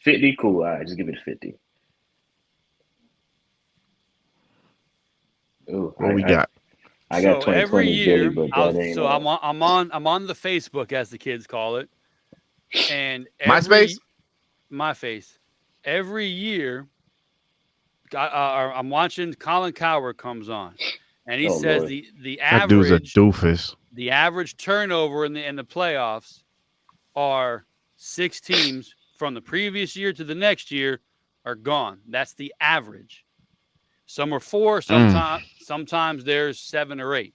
50, cool. All right, just give it a 50. Ooh, What we got? I got So every 2020 Billy, year, but that ain't I'm on the Facebook, as the kids call it, and MySpace? my face every year I'm watching Colin Coward comes on, and he Oh says Lord. That dude's a doofus. the average turnover in the playoffs are 6 teams from the previous year to the next year are gone. That's the average. Some are four, Mm. sometimes there's 7 or 8.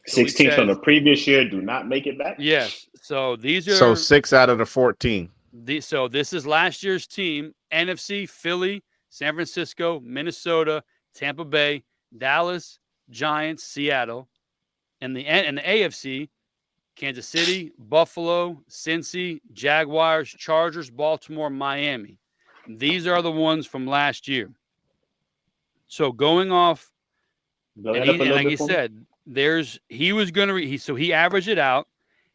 So he 16 from the says previous year do not make it back. yes. So these So are 6 out of the 14. so this is last year's team: NFC, Philly, San Francisco, Minnesota, Tampa Bay, Dallas, Giants, Seattle, and the AFC: Kansas City, Buffalo, Cincy, Jaguars, Chargers, Baltimore, Miami. These are the ones from last year. So going off, Blow that up a and little like bit he for me. said, he was gonna so he averaged it out.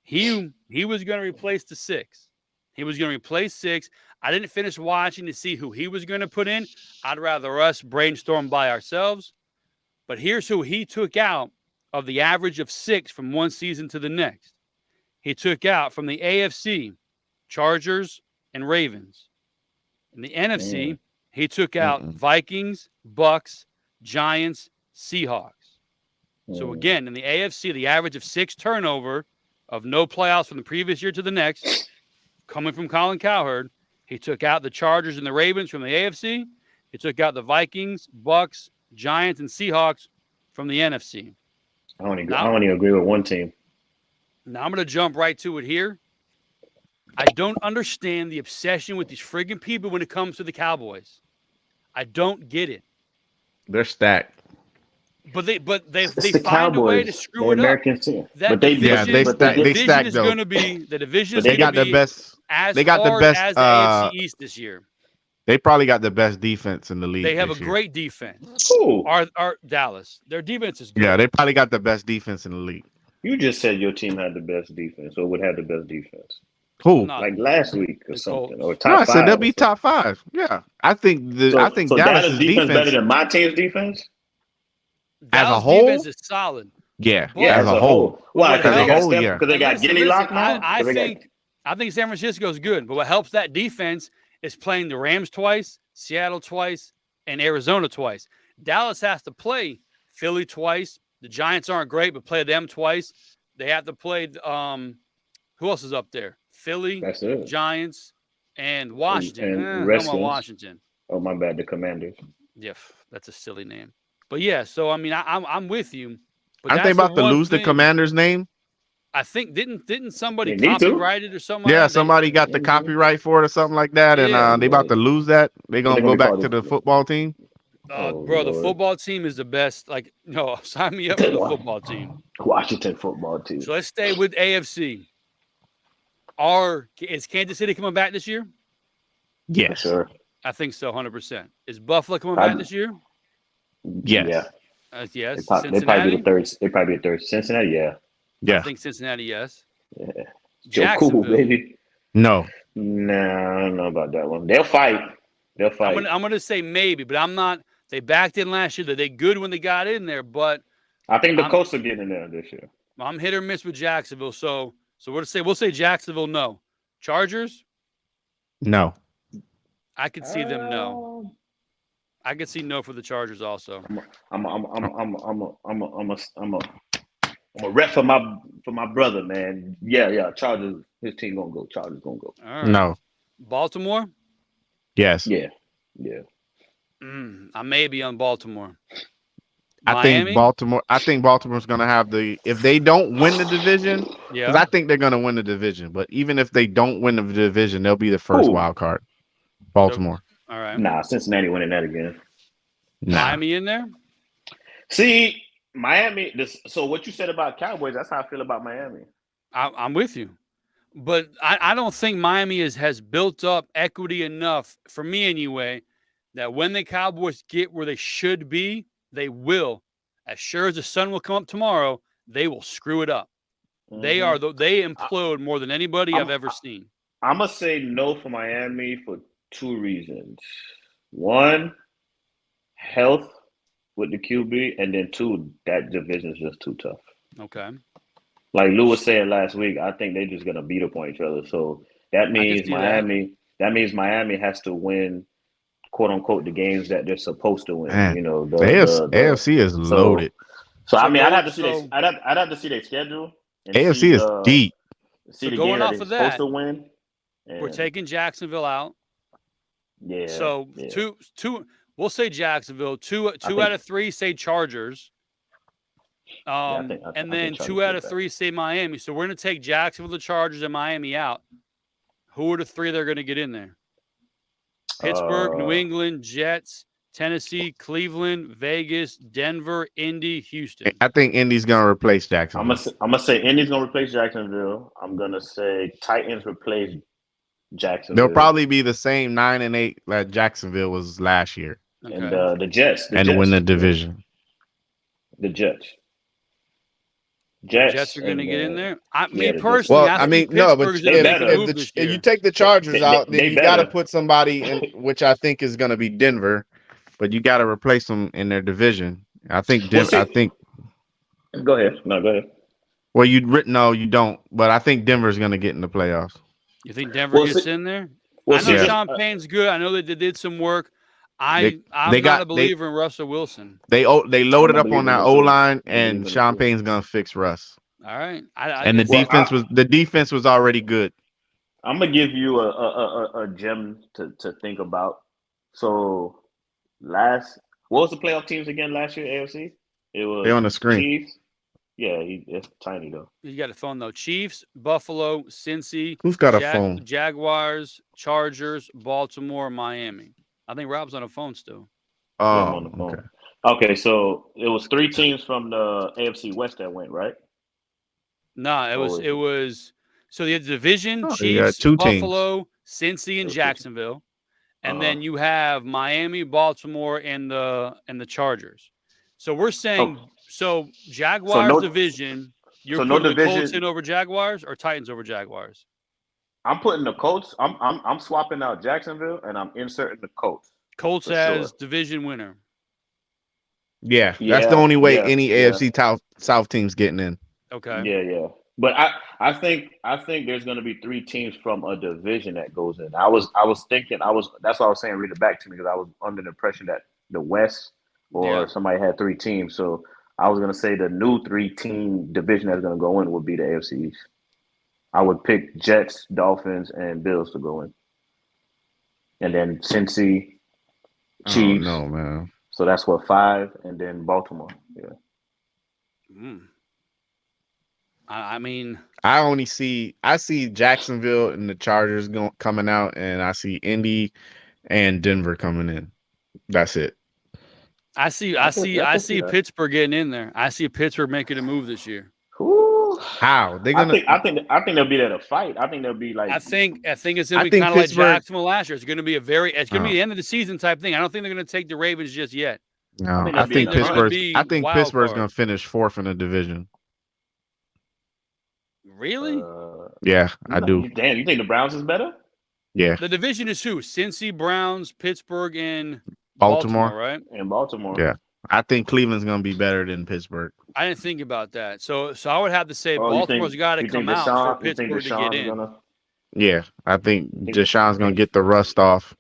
He was gonna replace the 6. He was gonna replace 6. I didn't finish watching to see who he was gonna put in. I'd rather us brainstorm by ourselves. But here's who he took out of the average of 6 from one season to the next. He took out from the AFC Chargers and Ravens. In the Mm, NFC, he took out Mm-mm. Vikings, Bucks, Giants, Seahawks. So mm. again, in the AFC, the average of 6 turnover of no playoffs from the previous year to the next, coming from Colin Cowherd, he took out the Chargers and the Ravens from the AFC. He took out the Vikings, Bucks, Giants, and Seahawks from the NFC. I Now, only agree with one team. now I'm going to jump right to it here. I don't understand the obsession with these friggin' people when it comes to the Cowboys. I don't get it. They're stacked. But they It's the find a way to Cowboys. screw They're it up. American team, That Yeah, division, but the they division stacked is though. going to be the division but is they They going to got the be best. as They got the hard best. as the AFC East this year. They probably got the best defense in the They league have a this year. great defense. who? Our Dallas, their defense is Yeah, good. they probably got the best defense in the league. You just said your team had the best defense, or would have the best defense, Who? Not like last week or the something, or Colts. No, top I said they'll five or be something. top 5. Yeah, I think So Dallas Dallas's defense better defense than my team's defense? as a Dallas defense whole. is solid, Yeah, Yeah, but as as a a whole. whole. Why? what Because As they a got helps whole, Steph. yeah. Because they and got listen, Gilly listen. Lock now. Because they got. I think San Francisco is good, but what helps that defense is playing the Rams twice, Seattle twice, and Arizona twice. Dallas has to play Philly twice. The Giants aren't great, but play them twice. They have to play who else is up there? Philly, That's it. Giants, and Washington. And I don't want Redskins. Washington. Oh my bad, the Commanders. Yeah, that's a silly name. But yeah, so I mean, I'm with you, but Aren't they that's the about to one lose the thing Commander's name? I think didn't somebody They need to. copyright it or something like Yeah, that? They somebody got the Mhm. copyright for it or something like that, and yeah. they about to lose that. They What they gonna gonna go be back called? to the football team. Oh Bro, the Lord. football team is the best. Like, no, sign me up for the football team. Washington football team. So let's stay with AFC. Is Kansas City coming back this year? For Yes, sure. I think so, 100%. Is Buffalo coming back Probably, this year? yeah. yes, Yes. They probably be the Cincinnati? third. They probably be the third. Cincinnati, yeah. I yeah. think Cincinnati, yes. Yeah. Joe Cool, Jacksonville. baby. No, Nah, I don't know about that one. They'll fight. They'll I'm fight. gonna I'm gonna say maybe, but I'm not. They backed in last year. They good when they got in there, but I think the I'm Colts are getting in there this year. I'm hit or miss with Jacksonville. So we'll say Jacksonville no. Chargers, no. I could see them no. Um, I could see no for the Chargers also. I'm a rep for my brother, man. Yeah, yeah. Chargers, his team gonna go. Chargers gonna go. All right. No. Baltimore, Yes. Yeah, yeah. I may be on Baltimore. I think Miami, Baltimore's going to have if they don't win the division, because yeah. I think they're going to win the division. But even if they don't win the division, they'll be the first Who? wild card. So, Baltimore. all right. Nah, Cincinnati winning that again. Nah. Miami in there. See, Miami. So what you said about Cowboys? That's how I feel about Miami. I'm with you, but I don't think Miami has built up equity enough for me anyway. That when the Cowboys get where they should be, they will. As sure as the sun will come up tomorrow, they will screw it up. They Mm-hmm. they implode more than anybody I'm I've ever seen. I'm gonna say no for Miami for Two reasons. One, health with the QB, and then two, that division is just too tough. Okay. Like Lou was saying last week, I think they're just gonna beat up on each other. So that I can means see that. Miami has to win, quote unquote, the games that they're supposed to win. Man, You know, the AFC is so loaded. I mean, go, I'd have to see their schedule and AFC is deep. see the game going that off they're of supposed that, to win. we're And taking Jacksonville out. yeah, So yeah. two. We'll say Jacksonville. Two think- out of three say Chargers. I And think then Chargers 2 out get of that. 3 say Miami. So we're going to take Jacksonville, the Chargers, and Miami out. Who are the three that are going to get in there? Pittsburgh, New England, Jets, Tennessee, Cleveland, Vegas, Denver, Indy, Houston. I think Indy's gonna replace Jacksonville. I'm gonna say Indy's gonna replace Jacksonville. I'm gonna say Titans replace Jacksonville. They'll probably be the same 9-8 that Jacksonville was last year, Okay. And the Jets. and win the division. The Jets. Jets are going to get in there. Me the personally, Well, I I mean, think no, but Pittsburgh's going to make a move if this year. you take the Chargers out, then they you got to better. put somebody in, which I think is going to be Denver, but you got to replace them in their division. I think I think. Go ahead. No, go ahead. Well, no, you don't. But I think Denver's going to get in the playoffs. You think Denver gets in there? I know Sean Payne's good. I know that they did some work. I'm not a believer in Russell Wilson. They loaded up on that O line, and Sean Payne's gonna fix Russ. All right, the defense was already good. I'm gonna give you a gem to think about. So what was the playoff teams again last year? AFC. It was they're on the screen. Chiefs. Yeah, it's tiny though. You got a phone though. Chiefs, Buffalo, Cincy. Who's got a phone? Jaguars, Chargers, Baltimore, Miami. I think Rob's on a phone still. Oh, on the phone. Okay, so it was 3 teams from the AFC West that went, right? No, it was so the division, Chiefs, Buffalo, Cincy, and Jacksonville. And then you have Miami, Baltimore, and the Chargers. So we're saying Jaguars division, you're putting the Colts in over Jaguars or Titans over Jaguars? I'm putting the Colts. I'm swapping out Jacksonville and I'm inserting the Colts. Colts as division winner. Yeah, that's the only way any AFC South team's getting in. Okay. Yeah. But I think there's going to be 3 teams from a division that goes in. I was thinking that's why I was saying read it back to me because I was under the impression that the West or somebody had 3 teams. So I was going to say the new 3-team division that's going to go in would be the AFC East. I would pick Jets, Dolphins, and Bills to go in. And then Cincy, Chiefs. Oh, no, man. So that's 5, and then Baltimore. Yeah. I mean, I see Jacksonville and the Chargers coming out, and I see Indy and Denver coming in. That's it. I see Pittsburgh getting in there. I see Pittsburgh making a move this year. How they gonna? I think they'll be there to fight. I think they'll be like. I think it's gonna be kind of like Jacksonville last year. It's gonna be it's gonna be the end of the season type thing. I don't think they're gonna take the Ravens just yet. No, I think Pittsburgh's gonna finish 4th in the division. Really? Yeah, I do. Damn, you think the Browns is better? Yeah. The division is who? Cincy, Browns, Pittsburgh, and Baltimore, right? And Baltimore. Yeah. I think Cleveland's gonna be better than Pittsburgh. I didn't think about that. So I would have to say Baltimore's got to come out for Pittsburgh to get in. Yeah, I think Deshaun's gonna get the rust off.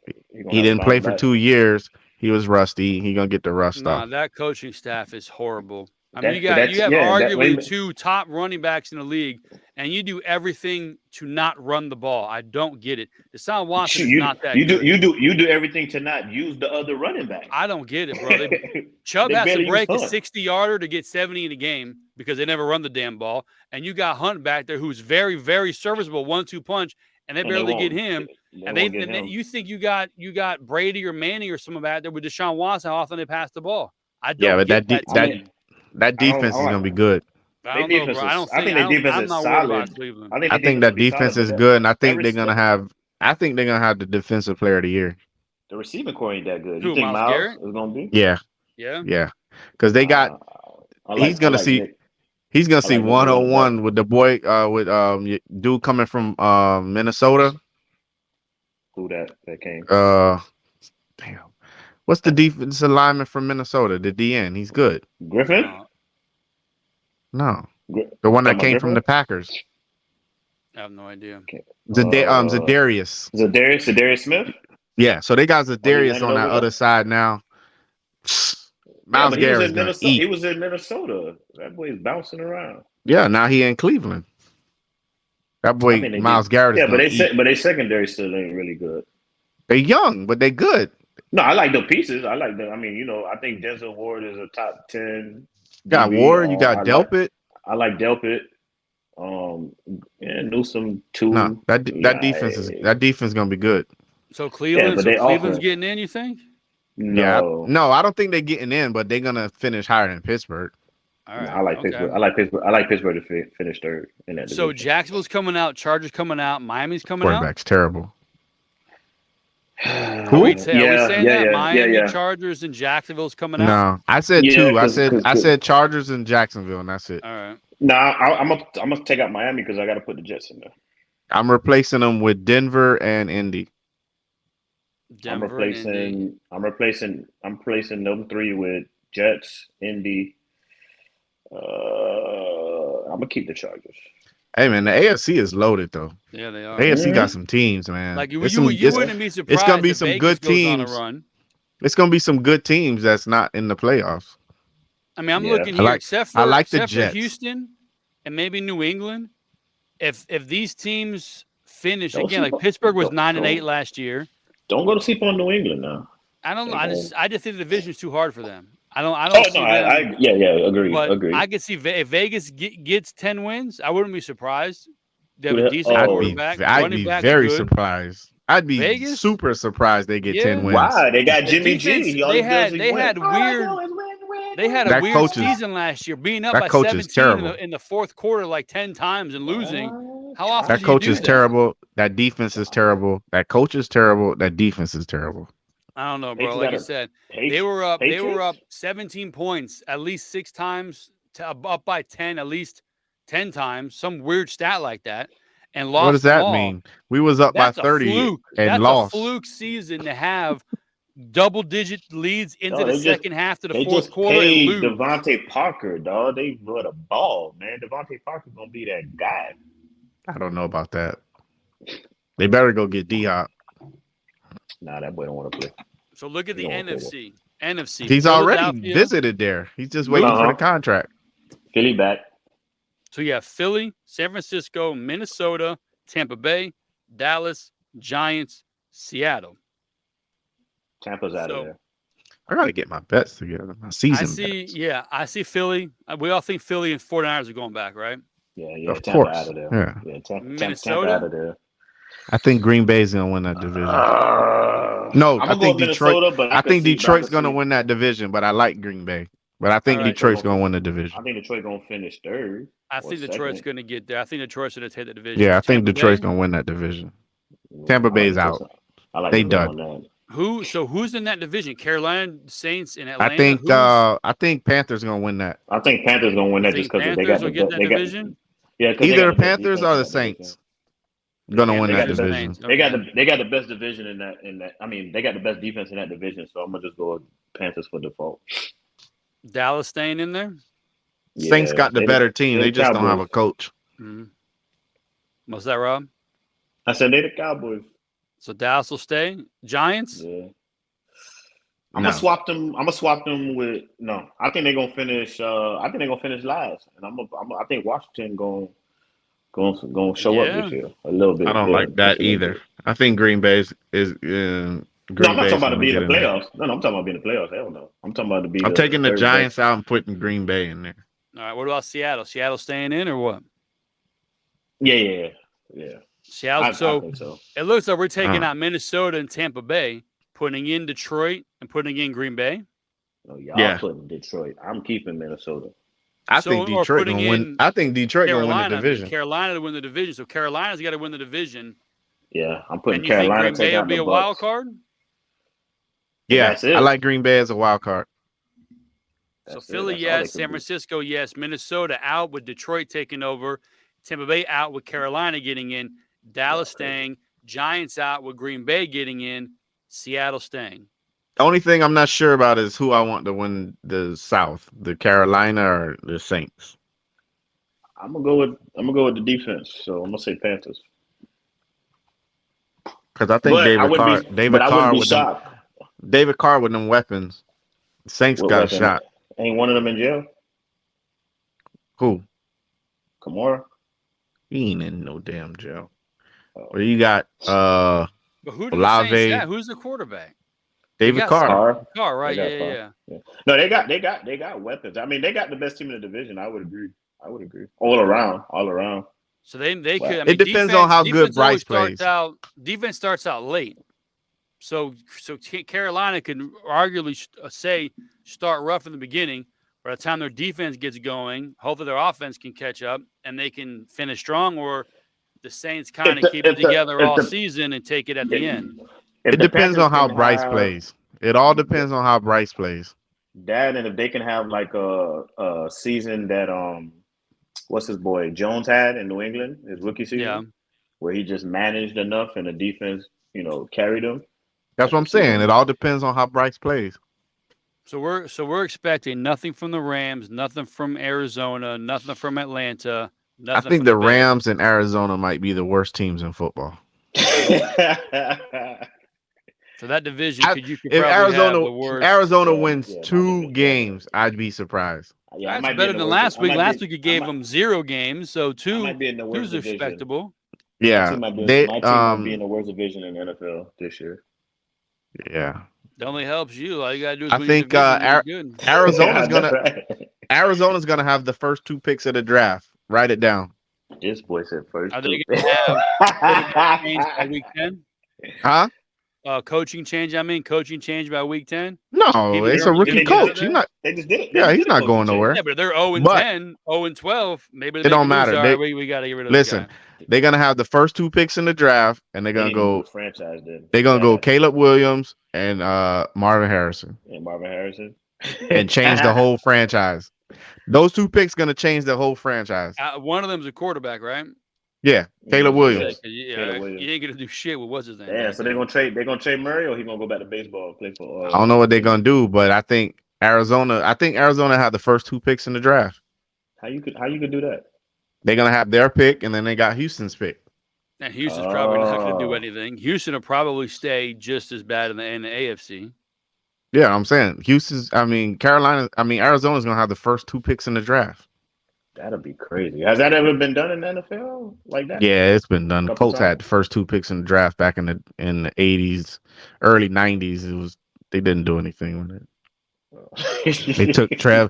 He didn't play for 2 years. He was rusty. He gonna get the rust off. That coaching staff is horrible. I mean, you have arguably 2 top running backs in the league, and you do everything to not run the ball. I don't get it. Deshaun Watson is not that good. You do everything to not use the other running back. I don't get it, bro. Chubb has to break a 60-yarder to get 70 in a game because they never run the damn ball. And you got Hunt back there who's very, very serviceable 1-2 punch, and they barely get him. And then you think you got Brady or Manning or some of that there with Deshaun Watson, how often they pass the ball. I don't get that defense is gonna be good. I don't know, bro. I think their defense is solid. I think that defense is good, and I think they're gonna have the defensive player of the year. The receiving core ain't that good. Who, you think Myles Garrett is gonna be? Yeah. Because they got. He's gonna see 101 with the boy with dude coming from Minnesota. Who that came? Damn. What's the defensive lineman from Minnesota? The DN. He's good. Griffin? No, Gri- the one that talking about came from Griffin? the Packers. I have no idea. Zadarius. Zadarius Smith? Yeah, so they got Oh, he Zadarius landed on that over other there? side now. Yeah, Miles but he was Garrett's in gonna Minnesota. eat. He was in Minnesota. That boy's bouncing around. Yeah, now he in Cleveland. That I boy think they Miles did. Garrett is Yeah, gonna eat. but they secondary still ain't really good. They young, but they good. No, I like the pieces. I like the. I mean, I think Denzel Ward is a top 10 You got DB. Ward, you got Delpit. I like Delpit. Yeah, Newsom No, too. that defense is gonna be good. So Yeah, but they Cleveland's offense. getting in, you think? Yeah, No, no, I don't think they're getting in, but they're gonna finish higher than Pittsburgh. All no, right. I like okay. Pittsburgh. I like Pittsburgh. I like Pittsburgh to finish third in that So division. Jacksonville's coming out, Chargers coming out, Miami's coming out. Quarterback's terrible. Are we saying that Miami, yeah. Chargers, and Jacksonville's coming out? No, I said Yeah, two. I said Chargers and Jacksonville, and that's it. All right. Nah, I'm gonna take out Miami because I got to put the Jets in there. I'm replacing them with Denver and Indy. Denver and Indy. I'm replacing them three with Jets, Indy. I'm gonna keep the Chargers. Hey man, the AFC is loaded though. Yeah, they are. AFC got some teams, man. Like you wouldn't be surprised. It's gonna be if some Vegas good goes on a teams. run. It's gonna be some good teams that's not in the playoffs. I mean, I'm looking here, except for Jets. Houston and maybe New England. If these teams finish again, like Pittsburgh was 9-8 last year. Don't go to sleep on New England now. I don't know. I just think the division is too hard for them. I don't see them. Agree. But agree. I could see if Vegas gets 10 wins, I wouldn't be surprised. They have a decent quarterback. I'd be very surprised. I'd be super surprised they get 10 wins. Why? They got Jimmy G. They had a weird season last year, being up by 17 in the fourth quarter like 10 times and losing. How often that coach is terrible. That defense is terrible. That coach is terrible. That defense is terrible. I don't know, bro. Like I said, they were up 17 points at least 6 times, up by 10 at least 10 times, some weird stat like that, and lost. What does that mean? We was up by 30 and lost. That's a fluke season to have double-digit leads into the second half to the fourth quarter and lose. Devontae Parker, dog. They run a ball, man. Devontae Parker gonna be that guy. I don't know about that. They better go get D-Hop. Nah, that boy don't want to play. So look at the NFC. NFC. He's already visited there. He's just waiting for the contract. Philly back. So you have Philly, San Francisco, Minnesota, Tampa Bay, Dallas, Giants, Seattle. Tampa's out of there. I gotta get my bets together. My season. I see Philly. We all think Philly and 49ers are going back, right? Yeah. Of Tampa course. out of there. Yeah. Minnesota Tampa out of there. I think Green Bay's gonna win that division. No, I think Detroit. I think Detroit's gonna win that division, but I like Green Bay. But I think Detroit's gonna win the division. I think Detroit's gonna finish third. I think Detroit's gonna get there. I think Detroit's gonna take the division. Yeah, I think Detroit's gonna win that division. Tampa Bay's out. They done. Who's in that division? Carolina, Saints, and Atlanta. I think Panthers gonna win that. I think Panthers gonna win that just because they got the division. Yeah, either the Panthers or the Saints gonna win that division. They got the best division in that. I mean, they got the best defense in that division. So I'm gonna just go with Panthers for default. Dallas staying in there. Saints got the better team. They just don't have a coach. Mm-hmm. What's that, Rob? I said they the Cowboys. So Dallas will stay. Giants. Yeah. I'm gonna swap them. I'm gonna swap them with no. I think they're gonna finish. I think they're gonna finish last, and I think Washington gonna show up this year a little bit. I don't like that either. I think Green Bay is. I'm not talking about to be in the playoffs. No, I'm talking about being in the playoffs. Hell no. I'm talking about to be. I'm taking the Giants out and putting Green Bay in there. All right. What about Seattle? Seattle staying in or what? Yeah. Seattle. I think so. It looks like we're taking out Minnesota and Tampa Bay, putting in Detroit and putting in Green Bay. No, y'all putting Detroit. I'm keeping Minnesota. I think Detroit gonna win. I think Detroit gonna win the division. Carolina to win the division. So Carolina's got to win the division. Yeah, I'm putting and Carolina. Think Green Bay will be a wild card. Yeah, I like Green Bay as a wild card. So Philly, yes. San Francisco, yes. Minnesota out with Detroit taking over. Tampa Bay out with Carolina getting in. Dallas staying. Giants out with Green Bay getting in, Seattle staying. The only thing I'm not sure about is who I want to win the South, the Carolina or the Saints. I'm gonna go with the defense. So I'm gonna say Panthers. Because I think David Carr with them weapons. Saints what got weapon? a shot. Ain't one of them in jail? Who? Kamara? He ain't in no damn jail. Well, you got But who do the Olave, Saints have? Who's the quarterback? David Carr. Carr, right? Yeah. No, they got weapons. I mean, they got the best team in the division. I would agree. All around. So they could. I mean, it depends on how good Bryce plays. Defense starts out late, so Carolina could arguably say start rough in the beginning. By the time their defense gets going, hopefully their offense can catch up and they can finish strong. Or the Saints kind of keep it together all season and take it at the end. It depends on how Bryce plays. It all depends on how Bryce plays. That, and if they can have like a season that what's his boy Jones had in New England, his rookie season, where he just managed enough and the defense, carried him. That's what I'm saying. It all depends on how Bryce plays. So we're expecting nothing from the Rams, nothing from Arizona, nothing from Atlanta. I think the Rams and Arizona might be the worst teams in football. So that division, if Arizona wins 2 games, I'd be surprised. Yeah, that's better than last week. Last week you gave them 0 games, so 2's respectable. Yeah, my team might be in the worst division in the NFL this year. Yeah, it only helps you. All you gotta do is I think Arizona's gonna have the first 2 picks of the draft. Write it down. This boy said first. Are they gonna have change by week 10? Huh? Coaching change by week 10? No, it's a rookie coach. They just did it. Yeah, he's not going nowhere. Yeah, but they're 0-10, 0-12. Maybe it don't matter. We got to get rid of Listen, they're gonna have the first 2 picks in the draft, and they're gonna go franchise. They're gonna go Caleb Williams and Marvin Harrison. And change the whole franchise. Those 2 picks gonna change the whole franchise. One of them's a quarterback, right? Yeah, Caleb Williams. Yeah, you ain't gonna do shit with what's his name. Yeah, so they're gonna trade Murray, or he gonna go back to baseball and play for. I don't know what they're gonna do, but I think Arizona had the first 2 picks in the draft. How you could do that? They're gonna have their pick, and then they got Houston's pick. And Houston's probably not gonna do anything. Houston will probably stay just as bad in the AFC. Yeah, I'm saying Arizona's gonna have the first 2 picks in the draft. That'll be crazy. Has that ever been done in the NFL like that? Yeah, it's been done. The Colts had the first 2 picks in the draft back in the 80s, early 90s. They didn't do anything with it. They took Trev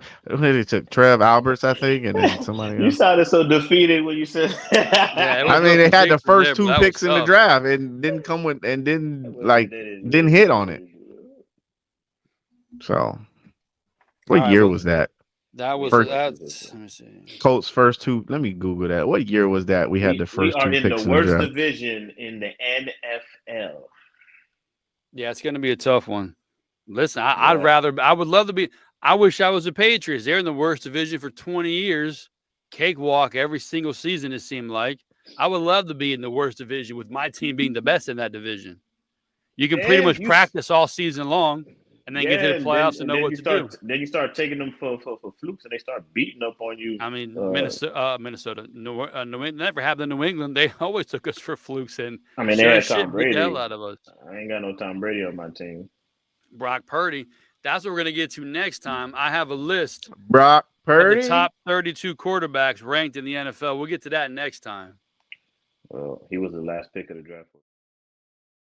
Alberts, I think, and then somebody else. You sounded so defeated when you said they had the first 2 picks in the draft and didn't come with and didn't hit on it. So what year was that? That was let me see. Colts first 2. Let me Google that. What year was that? We had the first 2 picks in the draft. We are in the worst division in the NFL. Yeah, it's going to be a tough one. Listen, I would love to be. I wish I was the Patriots. They're in the worst division for 20 years. Cakewalk every single season, it seemed like. I would love to be in the worst division with my team being the best in that division. You can pretty much practice all season long. And then get to the playoffs and know what to do. Then you start taking them for flukes, and they start beating up on you. I mean, Minnesota, New England never happened in New England. They always took us for flukes, and they had Tom Brady. The hell out of us. I ain't got no Tom Brady on my team. Brock Purdy. That's what we're gonna get to next time. I have a list. Brock Purdy, of the top 32 quarterbacks ranked in the NFL. We'll get to that next time. Well, he was the last pick of the draft.